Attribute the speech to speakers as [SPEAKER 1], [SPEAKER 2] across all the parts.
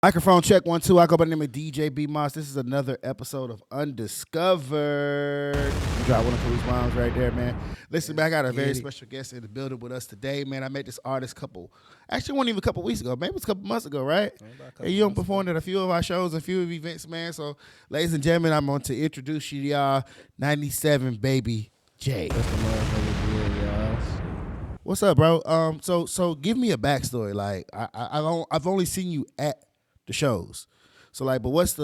[SPEAKER 1] Microphone check 1 2. I go by the name of DJ B Moss. This is another episode of Undiscovered. You drop one of Khalees bombs right there, man. Listen, man, I got a very special guest in the building with us today, man. I met this artist actually, it wasn't even a couple weeks ago. Maybe it was a couple months ago, right? And you performed at a few of our shows, a few of events, man. So, ladies and gentlemen, I'm going to introduce you to y'all, 97 Baby J.
[SPEAKER 2] What's the motherfucker deal, y'all?
[SPEAKER 1] What's up, bro? So give me a backstory. Like, I've only seen you at the shows. So like, but what's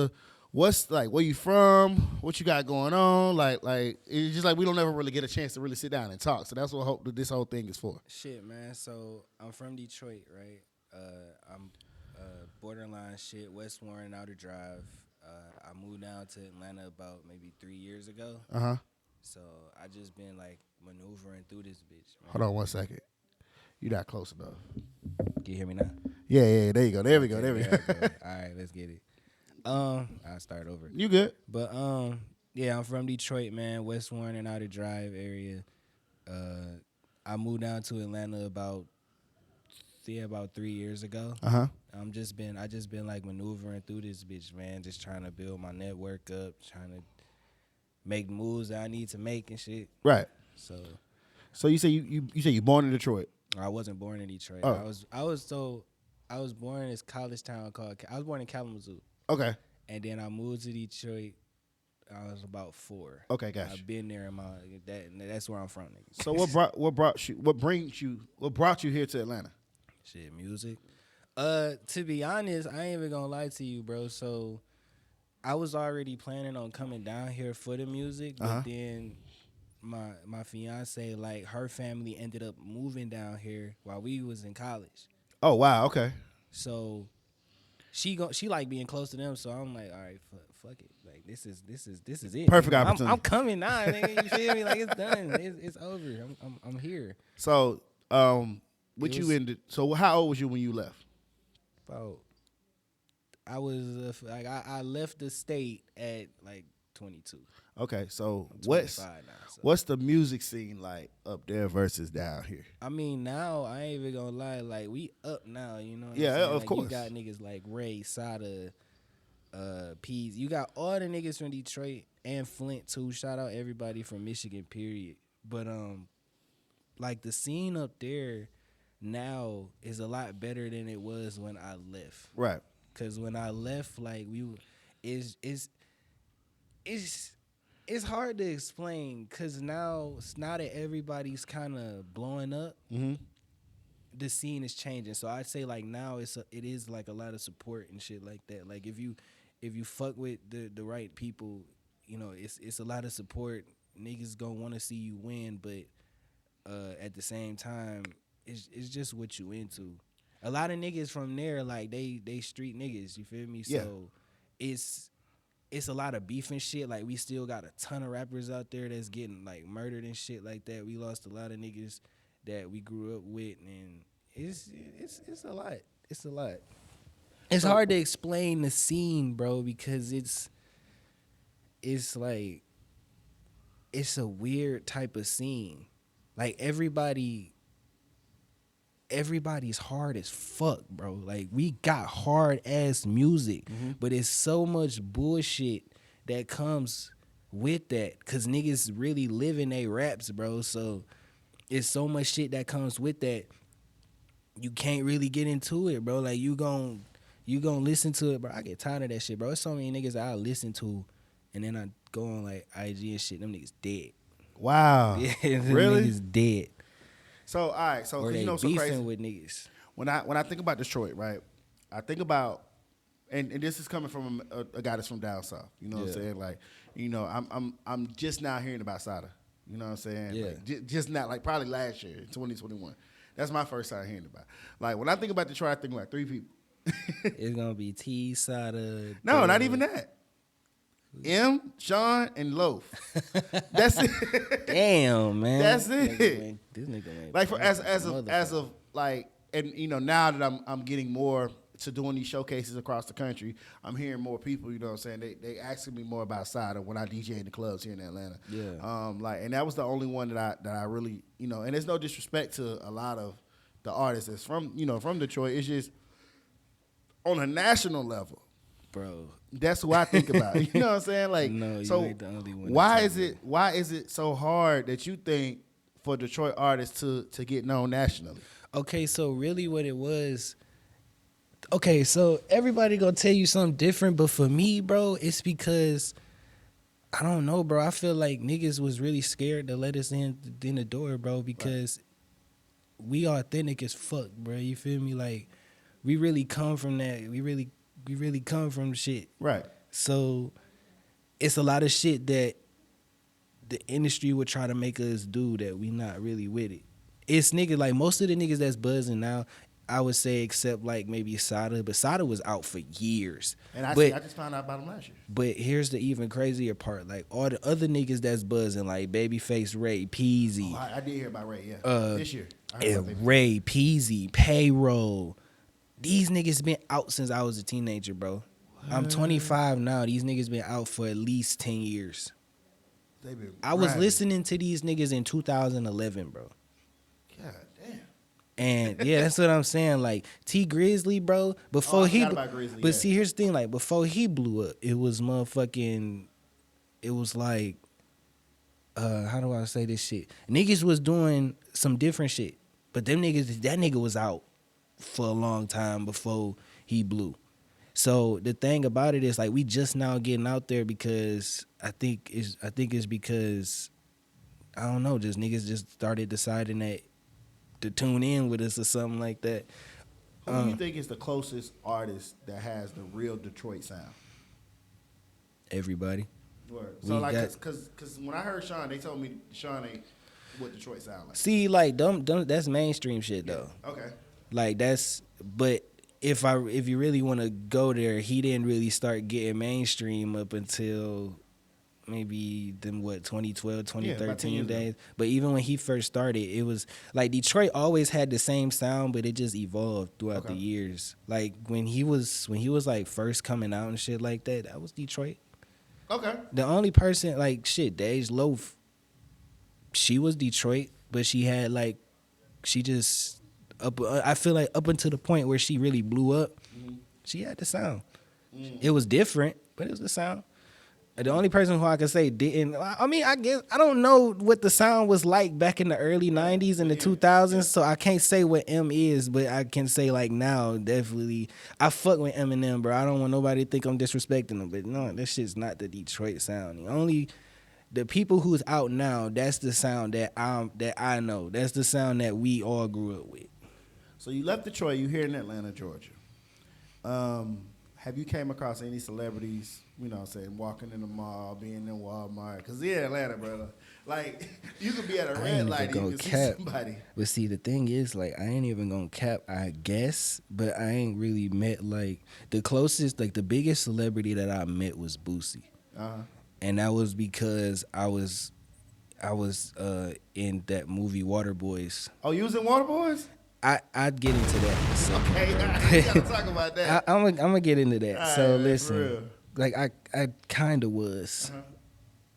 [SPEAKER 1] like, where you from? What you got going on? Like it's just like we don't ever really get a chance to really sit down and talk. So that's what this whole thing is for.
[SPEAKER 2] Shit, man. So I'm from Detroit, right? I'm borderline shit, West Warren, Outer Drive. I moved down to Atlanta about maybe 3 years ago. So I just been like maneuvering through this bitch, man.
[SPEAKER 1] Hold on 1 second. You're not close enough.
[SPEAKER 2] Can you hear me now?
[SPEAKER 1] Yeah. There you go. There we go.
[SPEAKER 2] All right, let's get it. I'll start over.
[SPEAKER 1] You good?
[SPEAKER 2] But yeah, I'm from Detroit, man. West Warren and Outer Drive area. I moved down to Atlanta about 3 years ago. I just been like maneuvering through this bitch, man. Just trying to build my network up, trying to make moves that I need to make and shit.
[SPEAKER 1] Right.
[SPEAKER 2] So
[SPEAKER 1] you say you born in Detroit?
[SPEAKER 2] I wasn't born in Detroit.
[SPEAKER 1] Oh.
[SPEAKER 2] I was born in this college town I was born in Kalamazoo.
[SPEAKER 1] Okay.
[SPEAKER 2] And then I moved to Detroit. I was about 4.
[SPEAKER 1] Okay, gotcha.
[SPEAKER 2] I've been there that's where I'm from, nigga.
[SPEAKER 1] So what brought you here to Atlanta?
[SPEAKER 2] Shit, music. To be honest, I ain't even gonna lie to you, bro. So I was already planning on coming down here for the music, but then my fiance, like, her family ended up moving down here while we was in college.
[SPEAKER 1] Oh wow, okay.
[SPEAKER 2] So she like being close to them, so I'm like, all right, fuck it, like this is it.
[SPEAKER 1] Perfect opportunity.
[SPEAKER 2] I'm coming now, nigga. You feel me? Like, it's done. It's over. I'm here.
[SPEAKER 1] So so how old was you when you left?
[SPEAKER 2] About I was I left the state at like 22.
[SPEAKER 1] Okay, so
[SPEAKER 2] now,
[SPEAKER 1] what's the music scene like up there versus down here?
[SPEAKER 2] I mean, now I ain't even gonna lie, like, we up now, you know what
[SPEAKER 1] Yeah,
[SPEAKER 2] I'm saying?
[SPEAKER 1] of
[SPEAKER 2] Like,
[SPEAKER 1] course.
[SPEAKER 2] You got niggas like Ray, Sada, Peas. You got all the niggas from Detroit and Flint too. Shout out everybody from Michigan, period. But like, the scene up there now is a lot better than it was when I left.
[SPEAKER 1] Right.
[SPEAKER 2] Cause when I left, like, it's hard to explain, cause now that everybody's kind of blowing up, the scene is changing. So I'd say, like, now it is like a lot of support and shit like that. Like, if you fuck with the right people, you know, it's a lot of support. Niggas gonna want to see you win, but at the same time, it's just what you into. A lot of niggas from there, like, they street niggas, you feel me?
[SPEAKER 1] Yeah.
[SPEAKER 2] So it's a lot of beef and shit. Like, we still got a ton of rappers out there that's getting, like, murdered and shit like that. We lost a lot of niggas that we grew up with, and it's a lot. It's a lot. It's hard to explain the scene, bro, because it's like, it's a weird type of scene. Like, everybody's hard as fuck, bro. Like, we got hard ass music, but it's so much bullshit that comes with that, cause niggas really live in they raps, bro. So it's so much shit that comes with that. You can't really get into it, bro. Like, you gon' listen to it, bro. I get tired of that shit, bro. There's so many niggas that I listen to, and then I go on, like, IG and shit. Them niggas dead.
[SPEAKER 1] Wow.
[SPEAKER 2] Yeah, them
[SPEAKER 1] Really?
[SPEAKER 2] niggas dead.
[SPEAKER 1] So all right, so
[SPEAKER 2] Or they
[SPEAKER 1] you know, so
[SPEAKER 2] beefing
[SPEAKER 1] crazy.
[SPEAKER 2] with niggas.
[SPEAKER 1] When I think about Detroit, right? I think about, and this is coming from a guy that's from down south. You know what I'm saying? Like, you know, I'm just now hearing about Sada. You know what I'm saying?
[SPEAKER 2] Yeah.
[SPEAKER 1] Like, just not, like, probably last year, 2021. That's my first time hearing about it. Like, when I think about Detroit, I think about 3 people.
[SPEAKER 2] It's gonna be T, Sada.
[SPEAKER 1] No, not even that. M, Sean, and Loaf. That's it.
[SPEAKER 2] Damn, man.
[SPEAKER 1] That's it.
[SPEAKER 2] This nigga ain't
[SPEAKER 1] Like, for as
[SPEAKER 2] motherfucker.
[SPEAKER 1] of like, and you know, now that I'm getting more to doing these showcases across the country, I'm hearing more people. You know what I'm saying? They asking me more about Sada when I DJ in the clubs here in Atlanta.
[SPEAKER 2] Yeah.
[SPEAKER 1] Like, and that was the only one that I really, you know. And there's no disrespect to a lot of the artists that's from Detroit. It's just on a national level,
[SPEAKER 2] bro.
[SPEAKER 1] that's who I think about. You know what I'm saying? Like,
[SPEAKER 2] No, you
[SPEAKER 1] so
[SPEAKER 2] ain't the only one.
[SPEAKER 1] why is it so hard that you think for Detroit artists to get known nationally?
[SPEAKER 2] Okay, so really what it was. Okay, so everybody gonna tell you something different, but for me, bro, it's because I don't know, bro. I feel like niggas was really scared to let us in the door, bro, because we authentic as fuck, bro. You feel me? Like we really come from that. We really come from shit.
[SPEAKER 1] Right.
[SPEAKER 2] So it's a lot of shit that the industry would try to make us do that we not really with it. It's niggas like most of the niggas that's buzzing now, I would say except like maybe Sada, but Sada was out for years.
[SPEAKER 1] And I just found out about him last year.
[SPEAKER 2] But here's the even crazier part. Like all the other niggas that's buzzing, like Babyface Ray, Peasy.
[SPEAKER 1] Oh, I did hear about Ray, this year. I heard about
[SPEAKER 2] Ray, Peasy, Payroll. These niggas been out since I was a teenager, bro. I'm 25 now. These niggas been out for at least 10 years. I was listening to these niggas in 2011, bro.
[SPEAKER 1] God damn.
[SPEAKER 2] And yeah, that's what I'm saying. Like T Grizzly, bro. Before see, here's the thing. Like before he blew up, it was motherfucking. It was like, how do I say this shit? Niggas was doing some different shit, but that nigga was out for a long time before he blew. So the thing about it is like we just now getting out there because I think it's because I don't know, just niggas just started deciding that to tune in with us or something like that.
[SPEAKER 1] Who do you think is the closest artist that has the real Detroit sound?
[SPEAKER 2] Everybody.
[SPEAKER 1] Word. So like, cause when I heard Sean, they told me Sean ain't what Detroit sound like.
[SPEAKER 2] See, like them that's mainstream shit though.
[SPEAKER 1] Okay.
[SPEAKER 2] Like but if you really want to go there, he didn't really start getting mainstream up until maybe 2012, 2013 days. But even when he first started, it was like Detroit always had the same sound, but it just evolved throughout the years. Like when he was like first coming out and shit like that was Detroit.
[SPEAKER 1] Okay.
[SPEAKER 2] The only person like shit, Dej Loaf, she was Detroit, but she had like she just I feel like up until the point where she really blew up, she had the sound. It was different, but it was the sound. The only person who I can say didn't, I mean, I guess, I don't know what the sound was like back in the early 90s and the 2000s, so I can't say what M is, but I can say like now, definitely, I fuck with Eminem, bro. I don't want nobody to think I'm disrespecting him, but no, that shit's not the Detroit sound. The people who's out now, that's the sound that I know. That's the sound that we all grew up with.
[SPEAKER 1] So you left Detroit, you here in Atlanta, Georgia. Have you came across any celebrities, you know what I'm saying, walking in the mall, being in Walmart? Because in Atlanta, brother, like, you could be at a red light and you can see somebody.
[SPEAKER 2] But see, the thing is, like, I ain't even gonna cap, I guess, but I ain't really met, like, the closest, like, the biggest celebrity that I met was Boosie. And that was because I was in that movie Waterboys.
[SPEAKER 1] Oh, you was in Waterboys?
[SPEAKER 2] I'd get into that. So.
[SPEAKER 1] Okay, we gotta talk about that.
[SPEAKER 2] I'm gonna get into that.
[SPEAKER 1] All
[SPEAKER 2] so
[SPEAKER 1] right,
[SPEAKER 2] listen, like I kind of was.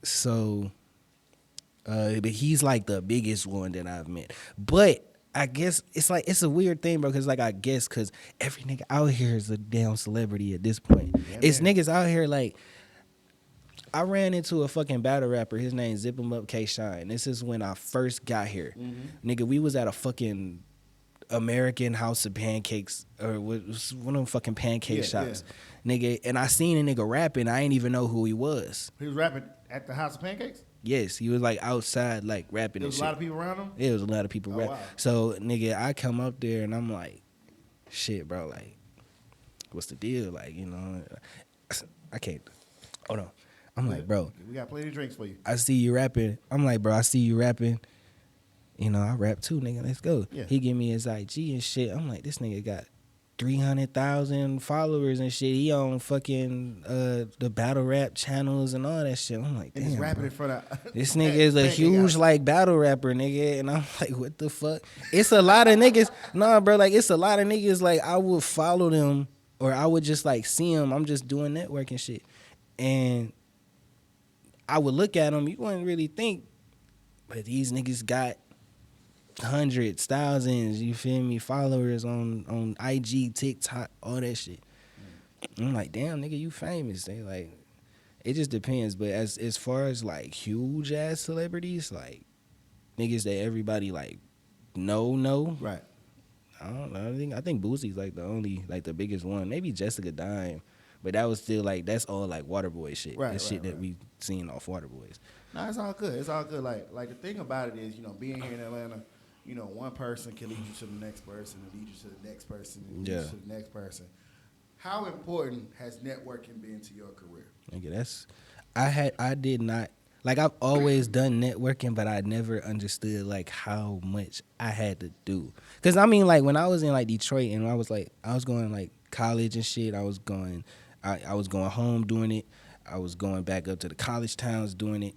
[SPEAKER 2] So, but he's like the biggest one that I've met. But I guess it's a weird thing, bro. Cause like I guess cause every nigga out here is a damn celebrity at this point. Yeah, it's niggas out here like. I ran into a fucking battle rapper. His name Zip 'em Up K Shine. This is when I first got here. Nigga, we was at a fucking American House of Pancakes, or was one of them fucking pancake shops. Nigga, and I seen a nigga rapping. I ain't even know who he was.
[SPEAKER 1] He was rapping at the House of Pancakes?
[SPEAKER 2] Yes, he was like outside, like rapping and shit.
[SPEAKER 1] There was a lot of people around him?
[SPEAKER 2] Yeah, there was a lot of people rapping. Wow. So, nigga, I come up there and I'm like, shit, bro, like, what's the deal? Like, you know, I can't. Hold on. I'm like, bro.
[SPEAKER 1] We got plenty of drinks for you.
[SPEAKER 2] I see you rapping. I'm like, bro, I see you rapping. You know, I rap too, nigga. Let's go. Yeah. He give me his IG and shit. I'm like, this nigga got 300,000 followers and shit. He on fucking the battle rap channels and all that shit. I'm like, damn.
[SPEAKER 1] And he's rapping in front of
[SPEAKER 2] this nigga is a huge like battle rapper, nigga. And I'm like, what the fuck? It's a lot of niggas. Nah, bro, like it's a lot of niggas. Like I would follow them or I would just like see them. I'm just doing networking shit, and I would look at them. You wouldn't really think, but these niggas got hundreds, thousands, you feel me, followers on IG, TikTok, all that shit. I'm like, damn, nigga, you famous. They like, it just depends. But as far as like huge ass celebrities, like niggas that everybody like know.
[SPEAKER 1] Right.
[SPEAKER 2] I don't know. I think Boosie's like the only like the biggest one. Maybe Jessica Dime, but that was still like that's all like Waterboy shit.
[SPEAKER 1] Right,
[SPEAKER 2] That's
[SPEAKER 1] right,
[SPEAKER 2] shit that
[SPEAKER 1] right.
[SPEAKER 2] we seen off Waterboys.
[SPEAKER 1] No, it's all good. It's all good. Like the thing about it is, being here in Atlanta, one person can lead you to the next person, and lead you to the next person, and lead you to the next person. How important has networking been to your career?
[SPEAKER 2] Nigga, I did not like I've always done networking, but I never understood like how much I had to do. Cause I mean, like when I was in like Detroit and I was going like college and shit. I was going home doing it. I was going back up to the college towns doing it.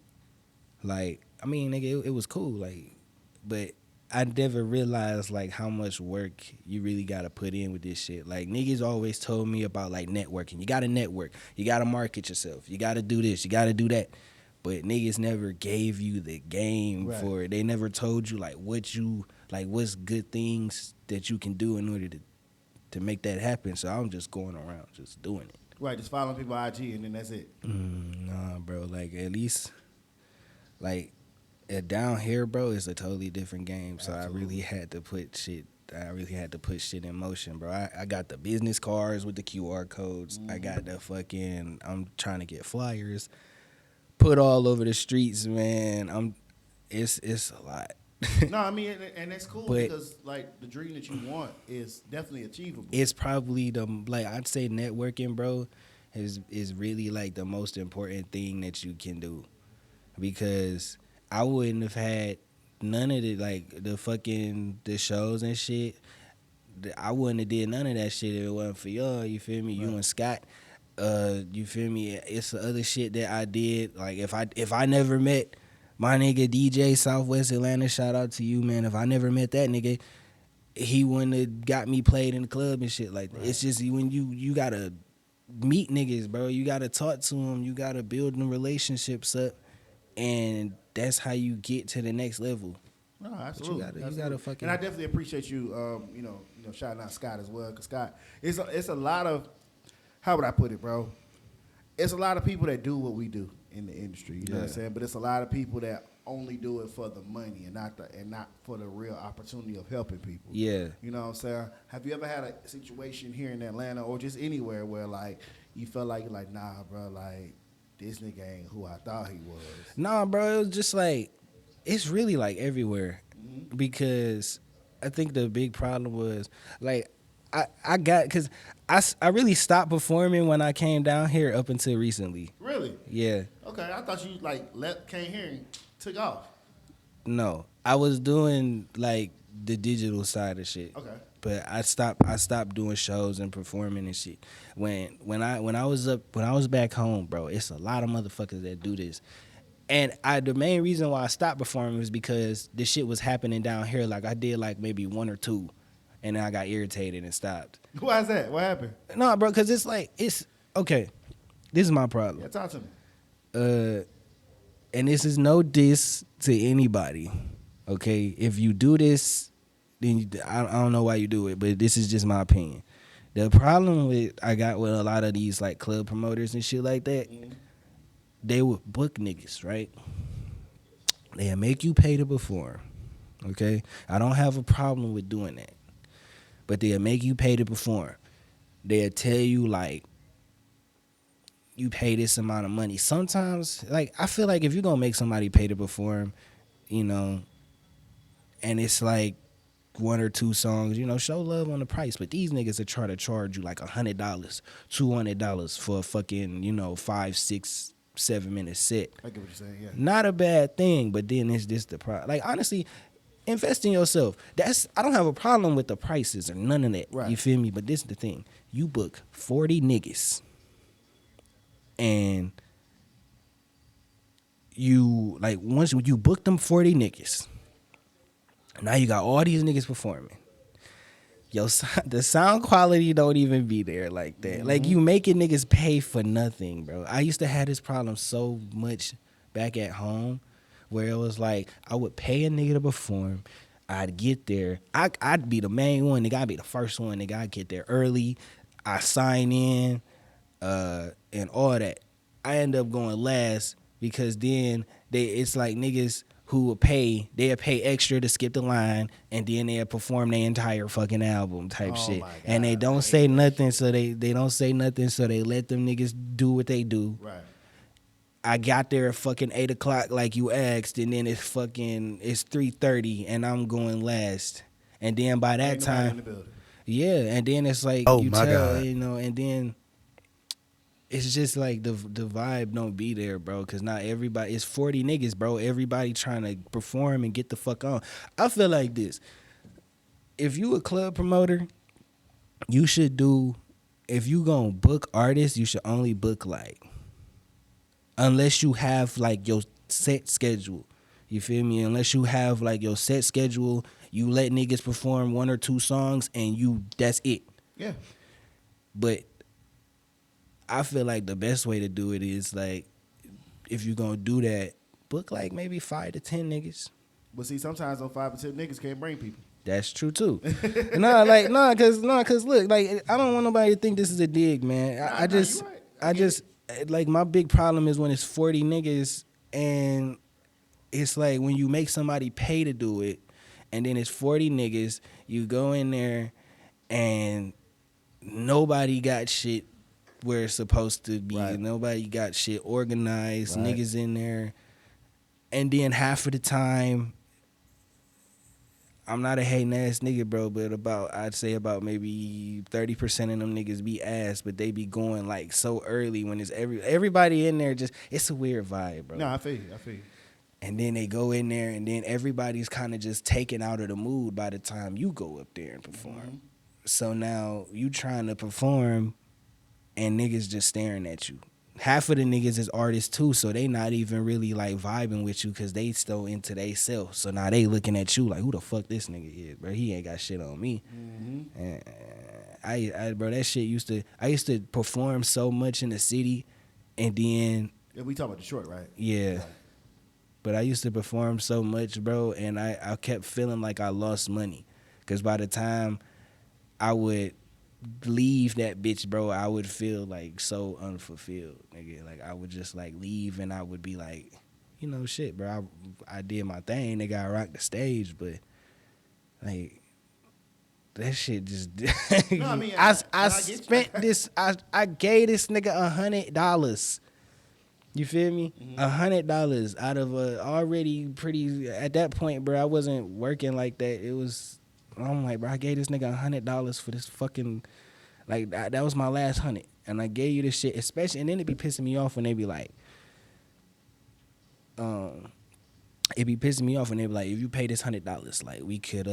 [SPEAKER 2] Like I mean, nigga, it was cool. Like, but I never realized like how much work you really gotta put in with this shit. Like niggas always told me about like networking. You gotta network. You gotta market yourself. You gotta do this. You gotta do that. But niggas never gave you the game for it. They never told you like what's good things that you can do in order to make that happen. So I'm just going around just doing it.
[SPEAKER 1] Right, just following people on IG and then that's it.
[SPEAKER 2] Nah, bro. Like at least like down here, bro, it's a totally different game. So
[SPEAKER 1] Absolutely.
[SPEAKER 2] I really had to put shit in motion, bro. I got the business cards with the QR codes. I got the fucking. I'm trying to get flyers put all over the streets, man. It's a lot.
[SPEAKER 1] No, I mean, and that's cool because like the dream that you want is definitely achievable.
[SPEAKER 2] It's probably I'd say networking, bro, is really like the most important thing that you can do, because I wouldn't have had none of the shows and shit. I wouldn't have did none of that shit if it wasn't for y'all. You feel me? Right. You and Scott. You feel me? It's the other shit that I did. Like if I never met my nigga DJ Southwest Atlanta, shout out to you, man. If I never met that nigga, he wouldn't have got me played in the club and shit like that. Right. It's just when you gotta meet niggas, bro. You gotta talk to them. You gotta build them relationships up, and that's how you get to the next level.
[SPEAKER 1] No, absolutely.
[SPEAKER 2] You gotta fucking.
[SPEAKER 1] And I definitely appreciate you, shouting out Scott as well, because Scott, it's a lot of, how would I put it, bro? It's a lot of people that do what we do in the industry. You know what I'm saying? But it's a lot of people that only do it for the money and not for the real opportunity of helping people.
[SPEAKER 2] Yeah.
[SPEAKER 1] You know what I'm saying? Have you ever had a situation here in Atlanta or just anywhere where like you felt like nah, bro, like this nigga ain't who I thought he was?
[SPEAKER 2] Nah, bro, it was just like, it's really like everywhere, because I think the big problem was like I got, because I really stopped performing when I came down here up until recently.
[SPEAKER 1] Really?
[SPEAKER 2] Yeah.
[SPEAKER 1] Okay, I thought you came here and took off.
[SPEAKER 2] No, I was doing like the digital side of shit.
[SPEAKER 1] Okay.
[SPEAKER 2] But I stopped doing shows and performing and shit. When I was back home, bro, it's a lot of motherfuckers that do this. And the main reason why I stopped performing was because this shit was happening down here. Like I did like maybe one or two, and then I got irritated and stopped.
[SPEAKER 1] Why is that? What happened?
[SPEAKER 2] No, bro, because it's okay. This is my problem.
[SPEAKER 1] Yeah, talk to me.
[SPEAKER 2] And this is no diss to anybody. Okay, if you do this, then I don't know why you do it, but this is just my opinion. The problem I got with a lot of these like club promoters and shit like that. They would book niggas, right? They'll make you pay to perform, okay? I don't have a problem with doing that. But they'll make you pay to perform. They'll tell you, like, you pay this amount of money. Sometimes, like, I feel like if you're going to make somebody pay to perform, and it's like one or two songs, show love on the price. But these niggas are trying to charge you like $100, $200 for a fucking, 5, 6, 7 minute set.
[SPEAKER 1] I get what you're saying, yeah.
[SPEAKER 2] Not a bad thing, but then it's just the price. Like, honestly, invest in yourself. I don't have a problem with the prices or none of that. Right. You feel me? But this is the thing. You book 40 niggas and once you book them 40 niggas, now you got all these niggas performing. The sound quality don't even be there like that. Like, you making niggas pay for nothing, bro. I used to have this problem so much back at home, where it was like I would pay a nigga to perform. I'd get there. I'd be the main one. Nigga, I'd be the first one. Nigga, I'd get there early. I sign in. and all that. I end up going last because then it's like niggas who they'll pay extra to skip the line, and then they'll perform their entire fucking album type shit.
[SPEAKER 1] my God,
[SPEAKER 2] and they
[SPEAKER 1] I
[SPEAKER 2] don't
[SPEAKER 1] hate
[SPEAKER 2] say
[SPEAKER 1] that
[SPEAKER 2] nothing,
[SPEAKER 1] shit.
[SPEAKER 2] so they don't say nothing, so they let them niggas do what they do.
[SPEAKER 1] Right.
[SPEAKER 2] I got there at fucking 8 o'clock like you asked, and then it's 3:30, and I'm going last. And then by that
[SPEAKER 1] Ain't nobody in
[SPEAKER 2] time,
[SPEAKER 1] the building.
[SPEAKER 2] yeah, and then it's like
[SPEAKER 1] Oh
[SPEAKER 2] you
[SPEAKER 1] my
[SPEAKER 2] tell,
[SPEAKER 1] God.
[SPEAKER 2] you know, and then it's just like the vibe don't be there, bro. Cause not everybody. It's 40 niggas, bro. Everybody trying to perform and get the fuck on. I feel like this. If you a club promoter, you should do. If you gonna book artists, you should only book like, unless you have like your set schedule. You feel me? Unless you have like your set schedule, you let niggas perform 1 or 2 songs and that's it.
[SPEAKER 1] Yeah.
[SPEAKER 2] But I feel like the best way to do it is like, if you're gonna do that, book like maybe 5 to 10 niggas.
[SPEAKER 1] But see, sometimes those 5 or 10 niggas can't bring people.
[SPEAKER 2] That's true too. Cause look, like I don't want nobody to think this is a dig, man.
[SPEAKER 1] You right.
[SPEAKER 2] I just like my big problem is when it's 40 niggas and it's like when you make somebody pay to do it, and then it's 40 niggas, you go in there and nobody got shit where it's supposed to be.
[SPEAKER 1] Right.
[SPEAKER 2] Nobody got shit organized.
[SPEAKER 1] Right.
[SPEAKER 2] Niggas in there. And then half of the time, I'm not a hating ass nigga, bro, but I'd say about maybe 30% of them niggas be ass, but they be going like so early when it's everybody in there it's a weird vibe, bro.
[SPEAKER 1] No, I feel you.
[SPEAKER 2] And then they go in there and then everybody's kind of just taken out of the mood by the time you go up there and perform.
[SPEAKER 1] Mm-hmm.
[SPEAKER 2] So now you trying to perform and niggas just staring at you. Half of the niggas is artists too, so they not even really like vibing with you because they still into they self. So now they looking at you like, who the fuck this nigga is, bro? He ain't got shit on me.
[SPEAKER 1] Mm-hmm.
[SPEAKER 2] And bro, that shit I used to perform so much in the city, and then
[SPEAKER 1] Yeah, we talking about Detroit, right?
[SPEAKER 2] yeah.
[SPEAKER 1] Right.
[SPEAKER 2] But I used to perform so much, bro, and I kept feeling like I lost money. Because by the time I would leave that bitch, bro, I would feel like so unfulfilled, nigga. Like I would just like leave and I would be like, you know, shit, bro, I did my thing, nigga, I rocked the stage, but like that shit just
[SPEAKER 1] No, I mean,
[SPEAKER 2] I spent this I gave this nigga $100. You feel me? $100 out of a already pretty at that point, bro. I wasn't working like that. I'm like, bro, I gave this nigga $100 for this fucking, like that was my last 100, and I gave you this shit, especially, and then it be pissing me off when they be like, it be pissing me off when they be like, if you pay this $100, like we could,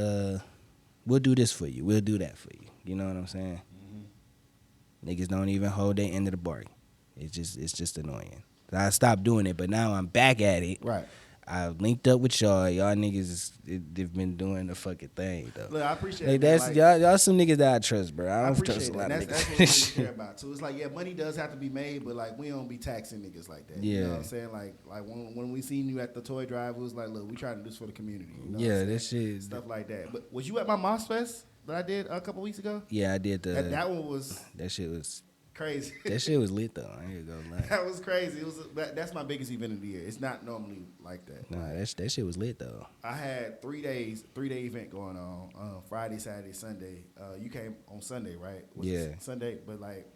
[SPEAKER 2] we'll do this for you, we'll do that for you. You know what I'm saying? Mm-hmm. Niggas don't even hold their end of the bargain. It's just annoying. I stopped doing it, but now I'm back at it.
[SPEAKER 1] Right.
[SPEAKER 2] I linked up with y'all. Y'all niggas, they've been doing the fucking thing though.
[SPEAKER 1] Look, I appreciate
[SPEAKER 2] like,
[SPEAKER 1] it.
[SPEAKER 2] that's
[SPEAKER 1] Like,
[SPEAKER 2] y'all some niggas that I trust, bro. I don't trust a
[SPEAKER 1] it.
[SPEAKER 2] lot of
[SPEAKER 1] That's
[SPEAKER 2] niggas.
[SPEAKER 1] what we really care about too. It's like, yeah, money does have to be made, but like we don't be taxing niggas like that. You know what I'm saying? Like when we seen you at the toy drive, it was like, look, we trying to do this for the community. You know
[SPEAKER 2] Yeah, that shit.
[SPEAKER 1] Stuff like that. But was you at my Moss Fest that I did a couple weeks ago?
[SPEAKER 2] Yeah, I did
[SPEAKER 1] That one was
[SPEAKER 2] that shit was
[SPEAKER 1] crazy.
[SPEAKER 2] That shit was lit though. I ain't gonna lie.
[SPEAKER 1] That was crazy. It was that's my biggest event of the year. It's not normally like that.
[SPEAKER 2] Nah, that shit was lit though.
[SPEAKER 1] I had 3 day event going on, Friday, Saturday, Sunday. You came on Sunday, right?
[SPEAKER 2] Yeah.
[SPEAKER 1] Sunday, but like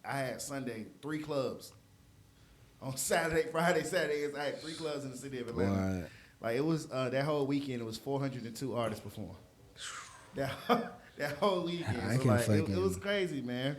[SPEAKER 1] I had Sunday 3 clubs. On Saturday, Friday, Saturday, I had 3 clubs in the city of Atlanta.
[SPEAKER 2] What?
[SPEAKER 1] Like it was that whole weekend. It was 402 artists perform. That whole weekend.
[SPEAKER 2] I
[SPEAKER 1] So
[SPEAKER 2] can
[SPEAKER 1] like,
[SPEAKER 2] fucking-
[SPEAKER 1] it was crazy, man.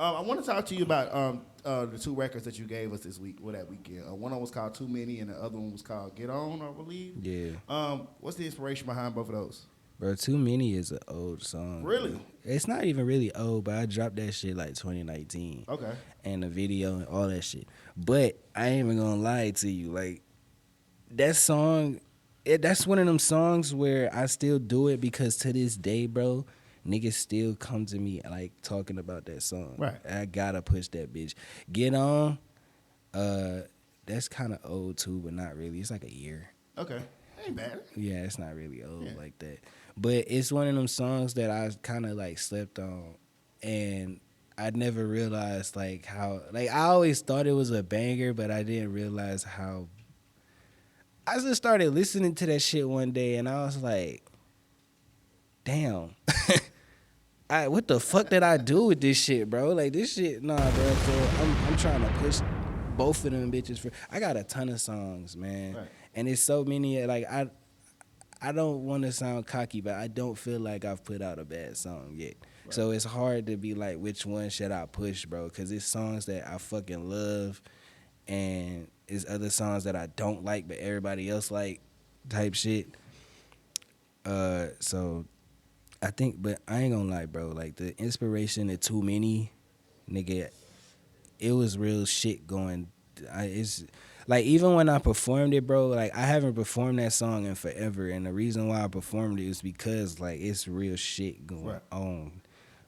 [SPEAKER 1] I want to talk to you about the 2 records that you gave us this week, or that weekend. One of them was called Too Many, and the other one was called Get On, I believe.
[SPEAKER 2] Yeah.
[SPEAKER 1] What's the inspiration behind both of those?
[SPEAKER 2] Bro, Too Many is an old song.
[SPEAKER 1] Really?
[SPEAKER 2] Bro. It's not even really old, but I dropped that shit like 2019.
[SPEAKER 1] Okay.
[SPEAKER 2] And the video and all that shit. But I ain't even gonna lie to you. Like, that song, that's one of them songs where I still do it because to this day, bro, niggas still come to me like talking about that song.
[SPEAKER 1] Right.
[SPEAKER 2] I gotta push that bitch. Get On, that's kind of old too, but not really. It's like a year.
[SPEAKER 1] Okay. Ain't bad.
[SPEAKER 2] Yeah, it's not really old
[SPEAKER 1] Yeah.
[SPEAKER 2] like that. But it's one of them songs that I kind of like slept on. And I never realized like how like I always thought it was a banger, but I didn't realize how. I just started listening to that shit one day, and I was like, "Damn, what the fuck did I do with this shit, bro? Like this shit, nah, bro." So I'm trying to push both of them bitches for. I got a ton of songs, man,
[SPEAKER 1] Right.
[SPEAKER 2] and it's so many. Like I don't want to sound cocky, but I don't feel like I've put out a bad song yet. Right. So it's hard to be like, which one should I push, bro? Because it's songs that I fucking love, and it's other songs that I don't like, but everybody else like, type shit. So I think, but I ain't gonna lie, bro. Like the inspiration of Too Many, nigga, it was real shit going. It's like even when I performed it, bro. Like I haven't performed that song in forever, and the reason why I performed it is because like it's real shit going on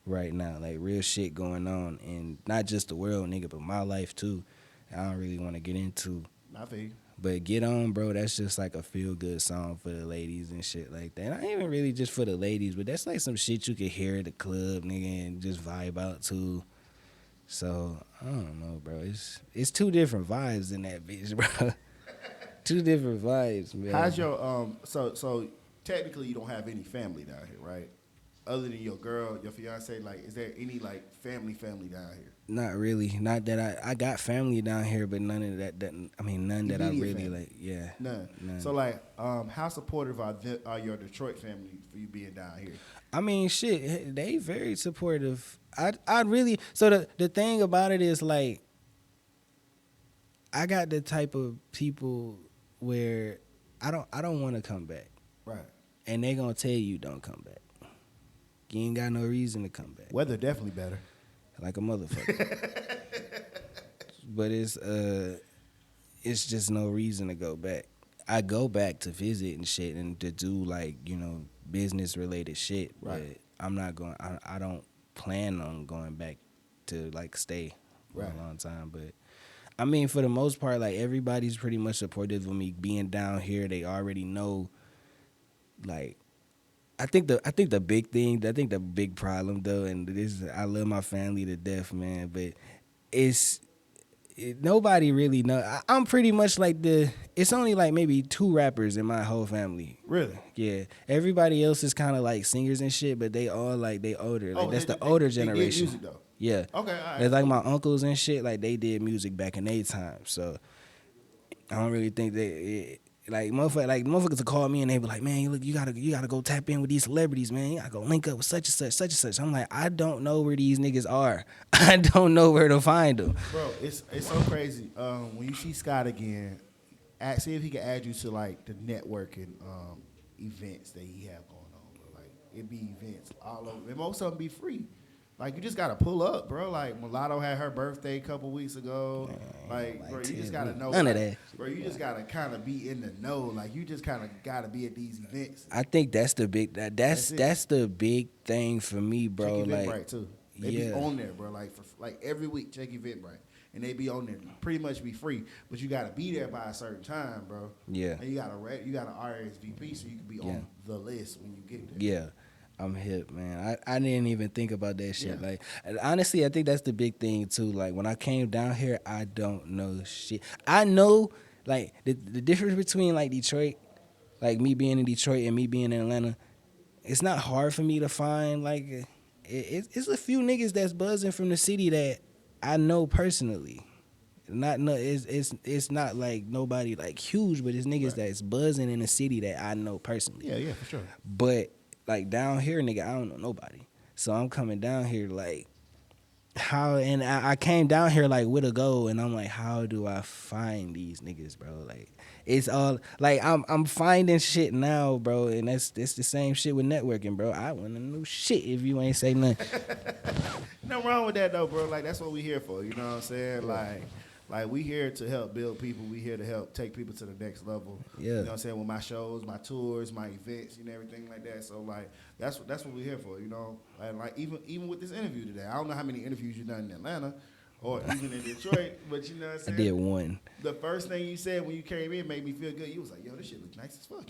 [SPEAKER 2] right now. Like real shit going on, and not just the world, nigga, but my life too. I don't really want to get into.
[SPEAKER 1] I feel you.
[SPEAKER 2] But Get On, bro, that's just like a feel good song for the ladies and shit like that. Not even really just for the ladies, but that's like some shit you could hear at the club, nigga, and just vibe out to. So I don't know, bro. It's two different vibes in that bitch, bro. Two different vibes, man.
[SPEAKER 1] How's your so technically you don't have any family down here, right? Other than your girl, your fiance, like, is there any like family down here?
[SPEAKER 2] Not really. Not that I got family down here, but none of that. I mean, none that I really
[SPEAKER 1] family.
[SPEAKER 2] like. Yeah,
[SPEAKER 1] none. So like, how supportive are your Detroit family for you being down here?
[SPEAKER 2] I mean, shit, they very supportive. I really. So the thing about it is like, I got the type of people where I don't want to come back.
[SPEAKER 1] Right.
[SPEAKER 2] And they gonna tell you don't come back. You ain't got no reason to come back.
[SPEAKER 1] Weather definitely better.
[SPEAKER 2] Like a motherfucker. But it's just no reason to go back. I go back to visit and shit and to do like, you know, business related shit.
[SPEAKER 1] Right.
[SPEAKER 2] But I'm not going. I don't plan on going back to like stay for a long time. But I mean, for the most part, like everybody's pretty much supportive of me being down here. They already know. Like, I think the big problem though, and this I love my family to death, man. But nobody really know. I'm pretty much like it's only like maybe 2 rappers in my whole family.
[SPEAKER 1] Really?
[SPEAKER 2] Yeah. Everybody else is kind of like singers and shit, but they all like they older. Like that's the older generation.
[SPEAKER 1] They did music though.
[SPEAKER 2] Yeah.
[SPEAKER 1] Okay. All right.
[SPEAKER 2] It's like my uncles and shit. Like they did music back in their time. So I don't really think motherfuckers will call me and they be like, man, look, you gotta go tap in with these celebrities, man. You gotta go link up with such and such. I'm like, I don't know where these niggas are. I don't know where to find them.
[SPEAKER 1] Bro, it's so crazy. When you see Scott again, see if he can add you to like the networking events that he have going on, bro. Like it be events all over, and most of them be free. Like you just gotta pull up, bro. Like Mulatto had her birthday a couple weeks ago. Like bro, you just gotta know.
[SPEAKER 2] None of that.
[SPEAKER 1] Bro, you just gotta kind of be in the know. Like you just kind of gotta be at these events.
[SPEAKER 2] I think that's the big that's the big thing for me, bro.
[SPEAKER 1] Check
[SPEAKER 2] like
[SPEAKER 1] Eventbrite too. They be on there, bro. Like every week, check Eventbrite. And they be on there, pretty much be free, but you gotta be there by a certain time, bro.
[SPEAKER 2] Yeah.
[SPEAKER 1] And you gotta RSVP so you can be on the list when you get there.
[SPEAKER 2] Yeah. I'm hip, man. I didn't even think about that shit. Yeah. Like, honestly, I think that's the big thing too. Like, when I came down here, I don't know shit. I know, like, the difference between like Detroit, like me being in Detroit and me being in Atlanta. It's not hard for me to find like, it's a few niggas that's buzzing from the city that I know personally. It's not like nobody like huge, but it's niggas that's buzzing in the city that I know personally.
[SPEAKER 1] Yeah, for sure.
[SPEAKER 2] But like down here, nigga, I don't know nobody. So I'm coming down here like how, and I came down here like with a goal, and I'm like, how do I find these niggas, bro? Like it's all like I'm finding shit now, bro, and it's the same shit with networking, bro. I wouldn't know shit if you ain't say nothing.
[SPEAKER 1] Nothing wrong with that though, bro. Like that's what we here for. You know what I'm saying? Like we here to help build people. We here to help take people to the next level.
[SPEAKER 2] Yeah.
[SPEAKER 1] You know what I'm saying? With my shows, my tours, my events, and everything like that. So like that's what we're here for, you know? And like even with this interview today, I don't know how many interviews you've done in Atlanta or even in Detroit, but you know what I'm saying?
[SPEAKER 2] I did one.
[SPEAKER 1] The first thing you said when you came in made me feel good. You was like, yo, this shit looks nice as fuck.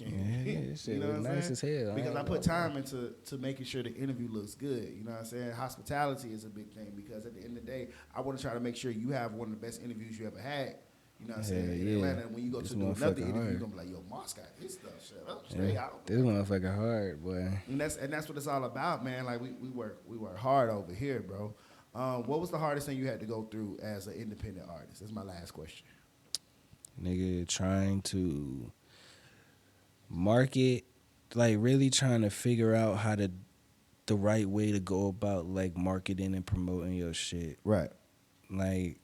[SPEAKER 2] This shit look nice as hell.
[SPEAKER 1] Because I put time into making sure the interview looks good. You know what I'm saying? Hospitality is a big thing because at the end of the day, I want to try to make sure you have one of the best interviews you ever had. You know what I'm saying? In Atlanta, and when you go to do another interview, you're gonna be like, "Yo, Moss got his stuff. Shut up, stay out."
[SPEAKER 2] This motherfucker hard, boy.
[SPEAKER 1] And that's what it's all about, man. Like we work hard over here, bro. What was the hardest thing you had to go through as an independent artist? That's my last question.
[SPEAKER 2] Nigga, trying to market, like really trying to figure out how to the right way to go about like marketing and promoting your shit.
[SPEAKER 1] Right.
[SPEAKER 2] Like,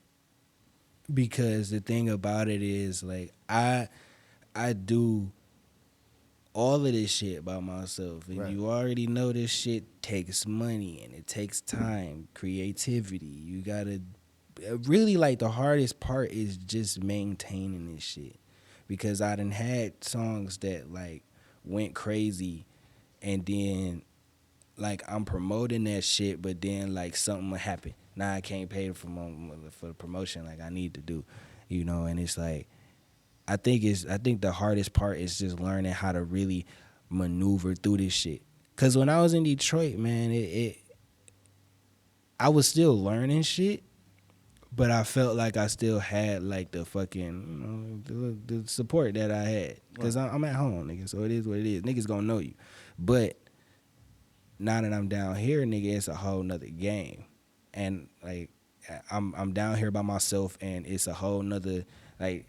[SPEAKER 2] because the thing about it is like I do all of this shit by myself, and you already know this shit takes money and it takes time, creativity. You gotta really, like, the hardest part is just maintaining this shit, because I done had songs that like went crazy, and then like I'm promoting that shit, but then like something will happen. Now I can't pay for the promotion like I need to do, you know. And it's like I think the hardest part is just learning how to really maneuver through this shit. Cause when I was in Detroit, man, I was still learning shit, but I felt like I still had like the fucking, you know, the support that I had. Cause I'm at home, nigga. So it is what it is. Niggas gonna know you. But now that I'm down here, nigga, it's a whole nother game. And like I'm down here by myself, and it's a whole nother, like,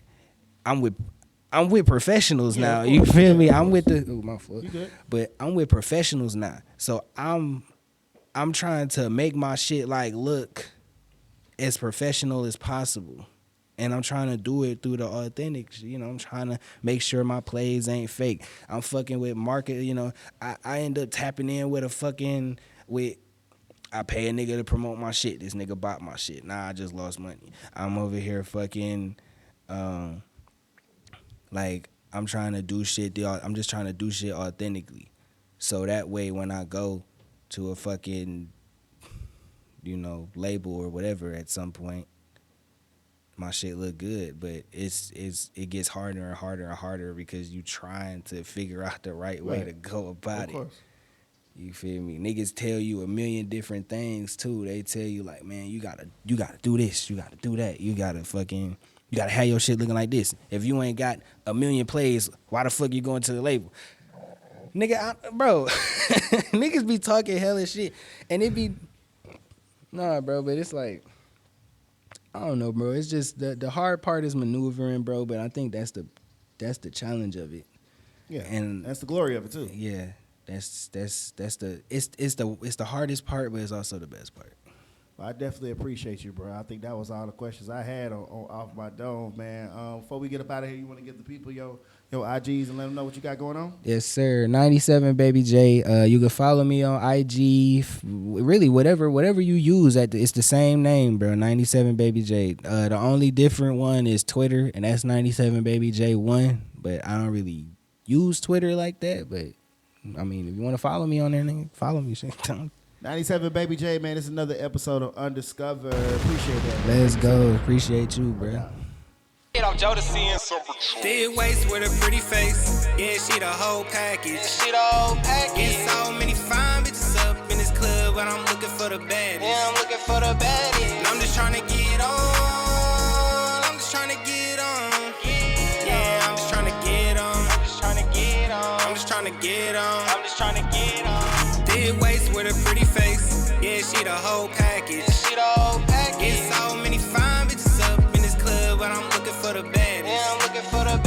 [SPEAKER 2] I'm with professionals now. You feel me? I'm with the my fault. But I'm with professionals now. So I'm trying to make my shit like look as professional as possible. And I'm trying to do it through the authentic, you know. I'm trying to make sure my plays ain't fake. I'm fucking with market, you know. I end up tapping in with I pay a nigga to promote my shit. This nigga bought my shit. Nah, I just lost money. I'm over here fucking, like, I'm trying to do shit. I'm just trying to do shit authentically. So that way when I go to a fucking, you know, label or whatever at some point, my shit look good. But it gets harder and harder and harder because you trying to figure out the right way to go about it. You feel me? Niggas tell you a million different things too. They tell you like, man, you gotta do this, you gotta do that, you gotta have your shit looking like this. If you ain't got a million plays, why the fuck you going to the label? Nigga, bro, niggas be talking hella shit, and it be, nah, bro, but it's like, I don't know, bro. It's just the hard part is maneuvering, bro. But I think that's the challenge of it.
[SPEAKER 1] Yeah, and that's the glory of it too.
[SPEAKER 2] Yeah. It's the hardest part, but it's also the best part.
[SPEAKER 1] Well, I definitely appreciate you, bro. I think that was all the questions I had off my dome, man. Before we get up out of here, you want to give the people your IGs and let them know what you got going on?
[SPEAKER 2] Yes, sir. 97 Baby J. You can follow me on IG. Really, whatever you use, it's the same name, bro. 97 Baby J. The only different one is Twitter, and that's 97 Baby J1. But I don't really use Twitter like that, but I mean, if you want to follow me on there, nigga, follow me.
[SPEAKER 1] 97 Baby J, man. This is another episode of Undiscovered. Appreciate that.
[SPEAKER 2] Let's go. Appreciate you, bro.
[SPEAKER 3] I'm Jodeci and some Did waist with a pretty face. Yeah, she the whole package. Get so many fine bitches up in this club, but I'm looking for the baddest. Yeah, I'm looking for the baddest. And I'm just trying to get on. I'm just trying to get on. Yeah, I'm just trying to get on. I'm just trying to get on. I'm just trying to get on. I'm just trying to get on. Did waist with a pretty face. Yeah, she the whole package. Get so many